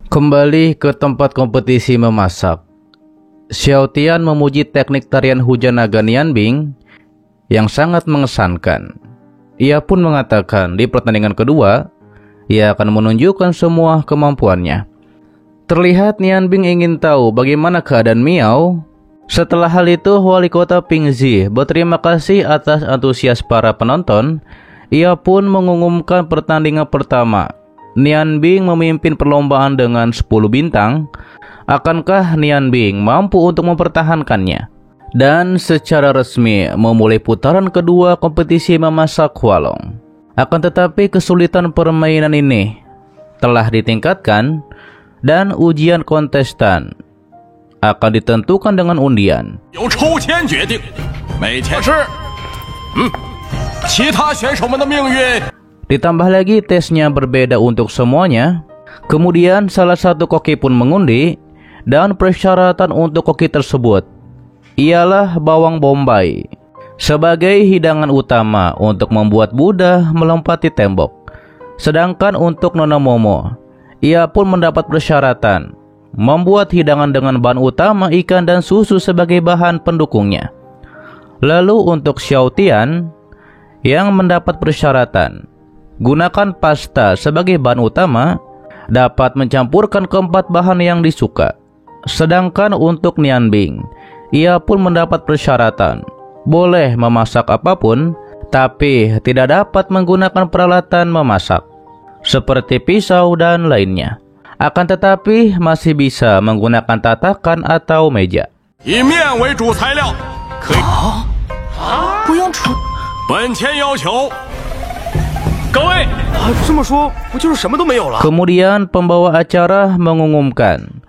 Kembali ke tempat kompetisi memasak, Xiao Tian memuji teknik tarian hujan naga Nianbing yang sangat mengesankan. Ia pun mengatakan di pertandingan kedua, ia akan menunjukkan semua kemampuannya. Terlihat Nianbing ingin tahu bagaimana keadaan Miao. Setelah hal itu, wali kota Pingzi berterima kasih atas antusias para penonton. Ia pun mengumumkan pertandingan pertama. Nianbing memimpin perlombaan dengan 10 bintang. Akankah Nianbing mampu untuk mempertahankannya? Dan secara resmi memulai putaran kedua kompetisi memasak Hualong. Akan tetapi kesulitan permainan ini telah ditingkatkan dan ujian kontestan akan ditentukan dengan undian. Ditambah lagi tesnya berbeda untuk semuanya. Kemudian salah satu koki pun mengundi, dan persyaratan untuk koki tersebut ialah bawang bombay sebagai hidangan utama untuk membuat Buddha melompati tembok. Sedangkan untuk Nona Momo, ia pun mendapat persyaratan membuat hidangan dengan bahan utama ikan dan susu sebagai bahan pendukungnya. Lalu untuk Xiao Tian yang mendapat persyaratan gunakan pasta sebagai bahan utama, dapat mencampurkan keempat bahan yang disuka. Sedangkan untuk Nianbing, ia pun mendapat persyaratan boleh memasak apapun, tapi tidak dapat menggunakan peralatan memasak seperti pisau dan lainnya. Akan tetapi masih bisa menggunakan tatakan atau meja. Kemudian pembawa acara mengumumkan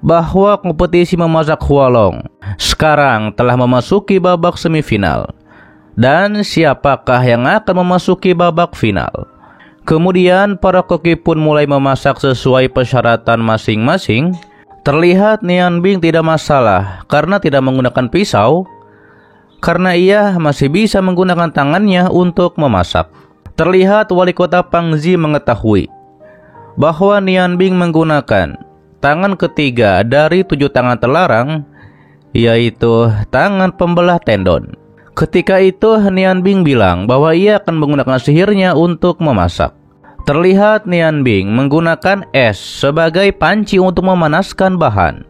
bahwa kompetisi memasak Hualong sekarang telah memasuki babak semifinal. Dan siapakah yang akan memasuki babak final? Kemudian para koki pun mulai memasak sesuai persyaratan masing-masing. Terlihat Nianbing tidak masalah karena tidak menggunakan pisau, karena ia masih bisa menggunakan tangannya untuk memasak. Terlihat wali kota Pangzi mengetahui bahwa Nianbing menggunakan tangan ketiga dari 7 tangan terlarang, yaitu tangan pembelah tendon. Ketika itu Nianbing bilang bahwa ia akan menggunakan sihirnya untuk memasak. Terlihat Nianbing menggunakan es sebagai panci untuk memanaskan bahan.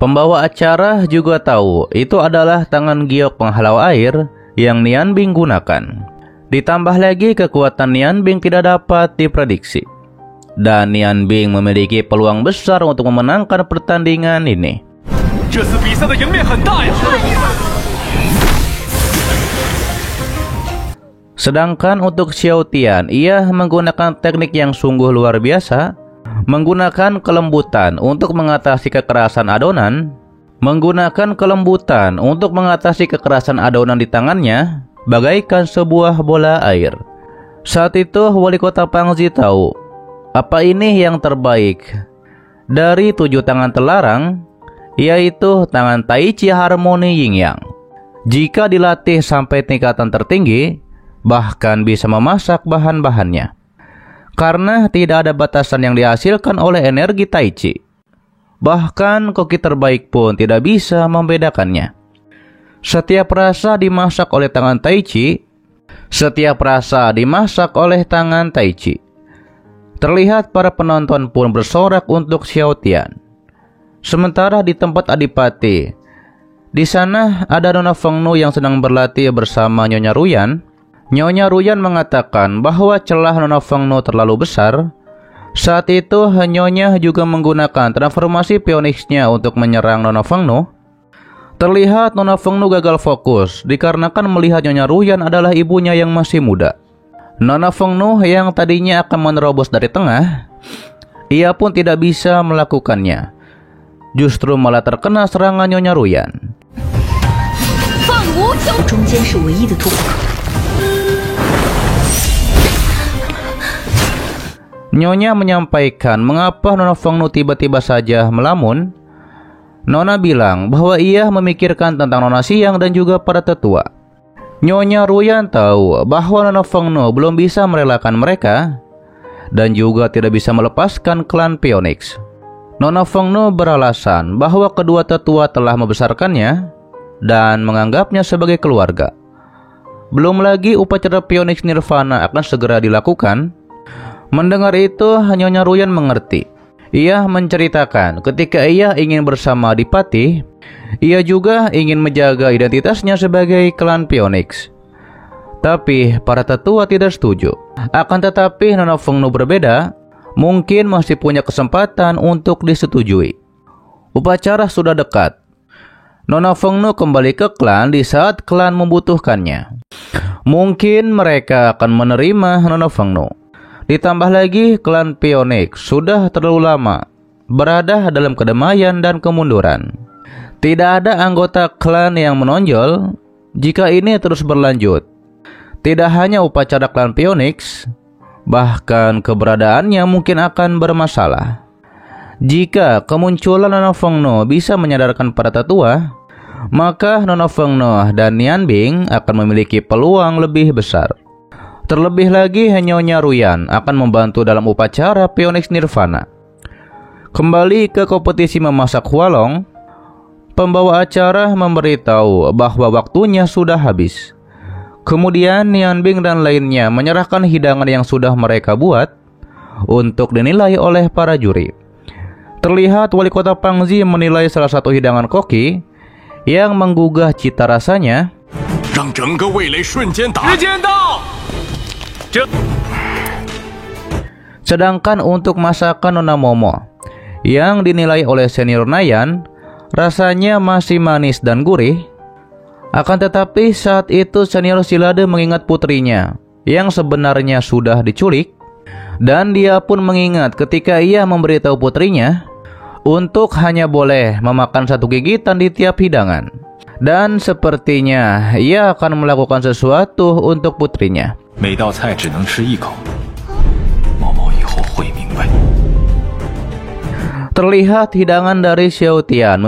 Pembawa acara juga tahu itu adalah tangan giok penghalau air yang Nianbing gunakan. Ditambah lagi kekuatan Nianbing tidak dapat diprediksi. Dan Nianbing memiliki peluang besar untuk memenangkan pertandingan ini. Sedangkan untuk Xiao Tian, ia menggunakan teknik yang sungguh luar biasa, menggunakan kelembutan untuk mengatasi kekerasan adonan, di tangannya, bagaikan sebuah bola air. Saat itu wali kota Pangzi tahu, apa ini yang terbaik dari 7 tangan terlarang, yaitu tangan Tai Chi Harmoni Yin Yang. Jika dilatih sampai tingkatan tertinggi, bahkan bisa memasak bahan-bahannya. Karena tidak ada batasan yang dihasilkan oleh energi Tai Chi. Bahkan koki terbaik pun tidak bisa membedakannya. Setiap rasa dimasak oleh tangan Tai Chi. Terlihat para penonton pun bersorak untuk Xiao Tian. Sementara di tempat Adipati, di sana ada Nona Fengnu yang sedang berlatih bersama Nyonya Ruyan. Nyonya Ruyan mengatakan bahwa celah Nona Fengnu terlalu besar. Saat itu Nyonya juga menggunakan transformasi Phoenix-nya untuk menyerang Nona Fengnu. Terlihat Nona Fengnu gagal fokus dikarenakan melihat Nyonya Ruyan adalah ibunya yang masih muda. Nona Fengnu yang tadinya akan menerobos dari tengah, ia pun tidak bisa melakukannya. Justru malah terkena serangan Nyonya Ruyan. Nyonya menyampaikan mengapa Nona Fengnu tiba-tiba saja melamun. Nona bilang bahwa ia memikirkan tentang Nona Siang dan juga para tetua. Nyonya Ruyan tahu bahwa Nona Fengnu belum bisa merelakan mereka dan juga tidak bisa melepaskan klan Phoenix. Nona Fengnu beralasan bahwa kedua tetua telah membesarkannya dan menganggapnya sebagai keluarga. Belum lagi upacara Phoenix Nirvana akan segera dilakukan. Mendengar itu, Nyonya Ruyan mengerti. Ia menceritakan ketika ia ingin bersama Adipati, ia juga ingin menjaga identitasnya sebagai klan Phoenix. Tapi para tetua tidak setuju. Akan tetapi Nona Fengnu berbeda, mungkin masih punya kesempatan untuk disetujui. Upacara sudah dekat. Nona Fengnu kembali ke klan di saat klan membutuhkannya. Mungkin mereka akan menerima Nona Fengnu. Ditambah lagi klan Phoenix sudah terlalu lama berada dalam kedamaian dan kemunduran. Tidak ada anggota klan yang menonjol jika ini terus berlanjut. Tidak hanya upacara klan Phoenix, bahkan keberadaannya mungkin akan bermasalah. Jika kemunculan Nona Fengnu bisa menyadarkan para tetua, maka Nona Fengnu dan Nian Bing akan memiliki peluang lebih besar. Terlebih lagi, Nyonya Ruyan akan membantu dalam upacara Phoenix Nirvana. Kembali ke kompetisi memasak Hualong, pembawa acara memberitahu bahwa waktunya sudah habis. Kemudian Nian Bing dan lainnya menyerahkan hidangan yang sudah mereka buat untuk dinilai oleh para juri. Terlihat wali kota Pangzi menilai salah satu hidangan koki yang menggugah cita rasanya. Sedangkan untuk masakan Nona Momo yang dinilai oleh senior Nayan, rasanya masih manis dan gurih. Akan tetapi saat itu senior Silade mengingat putrinya yang sebenarnya sudah diculik, dan dia pun mengingat ketika ia memberitahu putrinya untuk hanya boleh memakan satu gigitan di tiap hidangan. Dan sepertinya ia akan melakukan sesuatu untuk putrinya. Terlihat hidangan dari Xiao Tian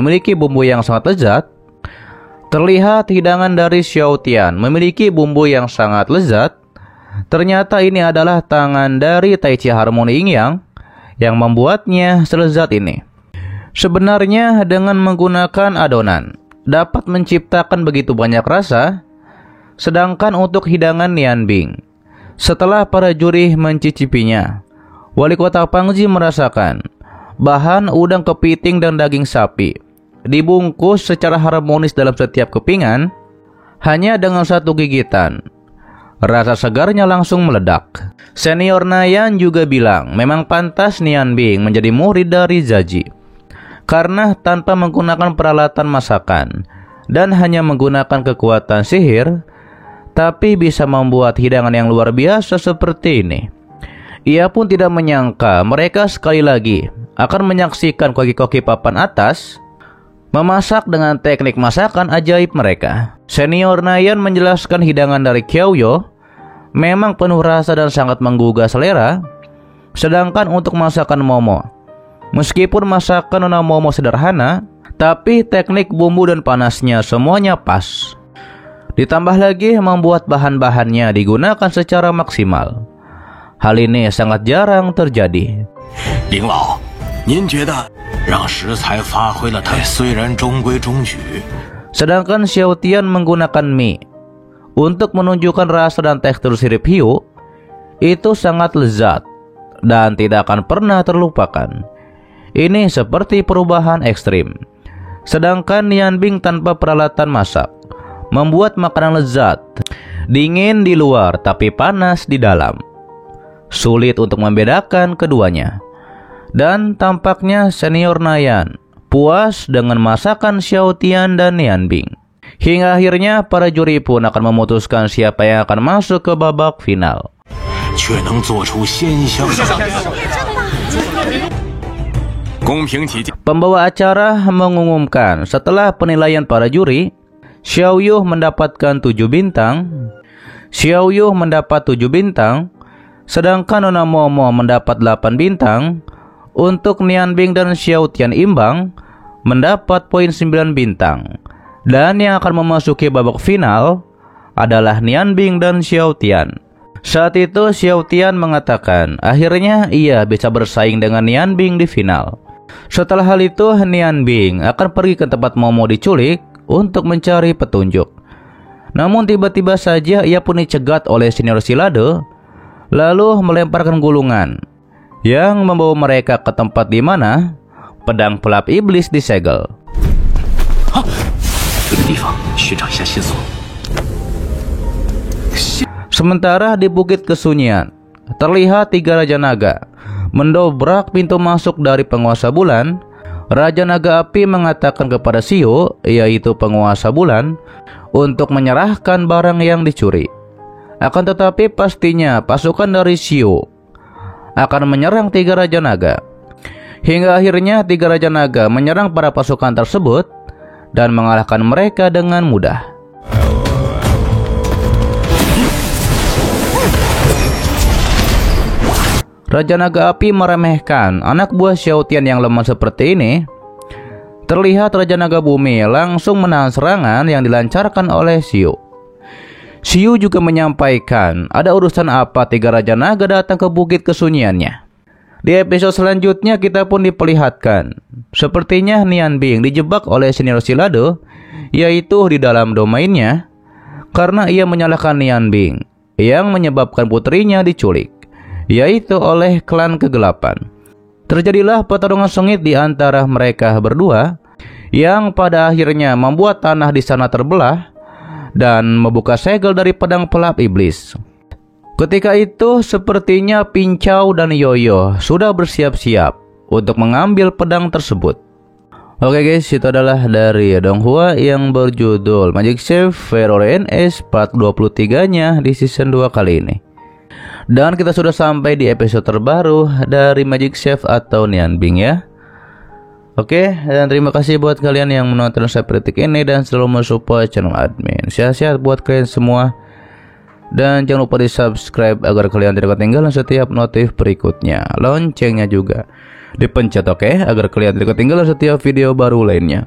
memiliki bumbu yang sangat lezat. Ternyata ini adalah tangan dari Tai Chi Harmony Yin yang membuatnya selezat ini. Sebenarnya dengan menggunakan adonan dapat menciptakan begitu banyak rasa. Sedangkan untuk hidangan Nian Bing, setelah para juri mencicipinya, wali kota Pangzi merasakan bahan udang kepiting dan daging sapi dibungkus secara harmonis dalam setiap kepingan. Hanya dengan satu gigitan, rasa segarnya langsung meledak. Senior Nayan juga bilang memang pantas Nian Bing menjadi murid dari Zaji, karena tanpa menggunakan peralatan masakan dan hanya menggunakan kekuatan sihir, tapi bisa membuat hidangan yang luar biasa seperti ini. Ia pun tidak menyangka mereka sekali lagi akan menyaksikan koki-koki papan atas memasak dengan teknik masakan ajaib mereka. Senior Nayan menjelaskan hidangan dari Qiaoyo memang penuh rasa dan sangat menggugah selera. Sedangkan untuk masakan Momo, meskipun masakan Nona Momo sederhana, tapi teknik bumbu dan panasnya semuanya pas. Ditambah lagi membuat bahan-bahannya digunakan secara maksimal. Hal ini sangat jarang terjadi. Ling Lao,您觉得让食材发挥了它虽然中规中矩。 Sedangkan Xiao Tian menggunakan mie untuk menunjukkan rasa dan tekstur sirip hiu itu sangat lezat dan tidak akan pernah terlupakan. Ini seperti perubahan ekstrim. Sedangkan Nian Bing tanpa peralatan masak membuat makanan lezat, dingin di luar tapi panas di dalam. Sulit untuk membedakan keduanya. Dan tampaknya senior Nayan puas dengan masakan Xiao Tian dan Nian Bing. Hingga akhirnya para juri pun akan memutuskan siapa yang akan masuk ke babak final. Pembawa acara mengumumkan setelah penilaian para juri, Xiao Yu mendapatkan 7 bintang, sedangkan Nona Momo mendapat 8 bintang. Untuk Nian Bing dan Xiao Tian imbang, mendapat poin 9 bintang. Dan yang akan memasuki babak final adalah Nian Bing dan Xiao Tian. Saat itu Xiao Tian mengatakan akhirnya ia bisa bersaing dengan Nian Bing di final. Setelah hal itu, Nian Bing akan pergi ke tempat Momo diculik untuk mencari petunjuk. Namun tiba-tiba saja ia pun dicegat oleh senior Silade, lalu melemparkan gulungan yang membawa mereka ke tempat di mana pedang pelap iblis disegel. Sementara di Bukit Kesunyian, terlihat 3 Raja Naga mendobrak pintu masuk dari penguasa bulan. Raja Naga Api mengatakan kepada Shio, yaitu penguasa bulan, untuk menyerahkan barang yang dicuri. Akan tetapi pastinya pasukan dari Shio akan menyerang 3 Raja Naga. Hingga akhirnya 3 Raja Naga menyerang para pasukan tersebut dan mengalahkan mereka dengan mudah. Raja Naga Api meremehkan anak buah Xiao Tian yang lemah seperti ini. Terlihat Raja Naga Bumi langsung menahan serangan yang dilancarkan oleh Shio. Shio juga menyampaikan ada urusan apa 3 Raja Naga datang ke Bukit Kesunyiannya. Di episode selanjutnya kita pun diperlihatkan sepertinya Nian Bing dijebak oleh senior Silade, yaitu di dalam domainnya, karena ia menyalahkan Nian Bing yang menyebabkan putrinya diculik, yaitu oleh klan kegelapan. Terjadilah pertarungan sengit di antara mereka berdua yang pada akhirnya membuat tanah di sana terbelah dan membuka segel dari pedang pelap iblis. Ketika itu sepertinya Pincau dan Yoyo sudah bersiap-siap untuk mengambil pedang tersebut. Oke guys, itu adalah dari Donghua yang berjudul Magic Chef Fairy NS part 23-nya di season 2 kali ini. Dan kita sudah sampai di episode terbaru dari Magic Chef atau Nian Bing ya. Oke, dan terima kasih buat kalian yang menonton sampai detik ini dan selalu mensupport channel admin. Sehat-sehat buat kalian semua. Dan jangan lupa di subscribe agar kalian tidak ketinggalan setiap notif berikutnya. Loncengnya juga dipencet, oke, agar kalian tidak ketinggalan setiap video baru lainnya.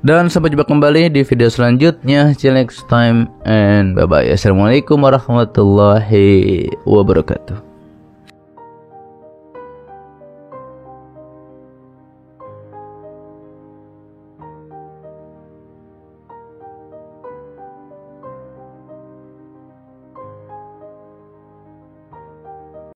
Dan sampai jumpa kembali di video selanjutnya. See you next time and bye bye. Assalamualaikum warahmatullahi wabarakatuh.